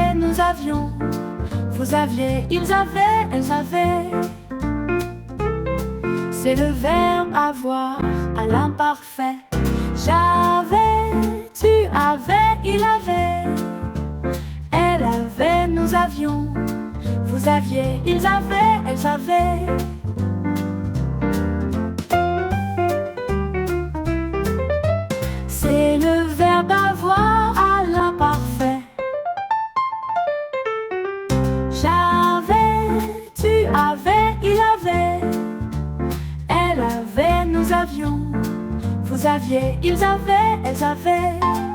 avait, nous avions. Vous aviez, ils avaient, elles avaient. C'est le verbe avoir à l'imparfait. J'avais, tu avais, il avait. Elle avait, nous avions. Vous aviez, ils avaient, elles avaient. C'est le verbe avoir à l'imparfait. J'avais, tu avais, il avait. Elle avait, nous avions. Vous aviez, ils avaient, elles avaient.